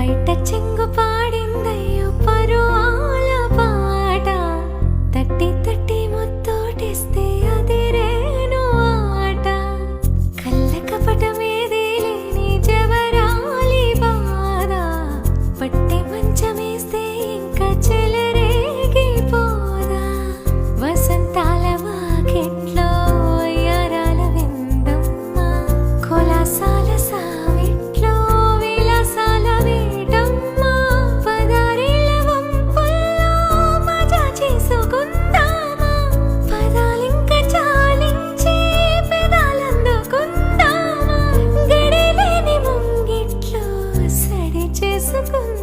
బయట చెంగు పాడిందయ్యో పరువాల పాట తట్టి తట్టి ముత్తోటిస్తే అదిరేను ఆట కళ్ళ కపటమేది లేని జవరాలి బాధ పట్టె మంచమేస్తే ఇంకా చెలరేగిపోదా వసంతాల వాకిట్లో యారాల విందమ్మ కులాసాల సావిట్లో విలాసాల వేడమ్మ పదారేళ్ళ వంపుల్లో మజా చేసుకుందామా పదాలింక చాలించి పెదాలందుకుందామా గడిలేని ముంగిట్లో సడి చేసుకుందామా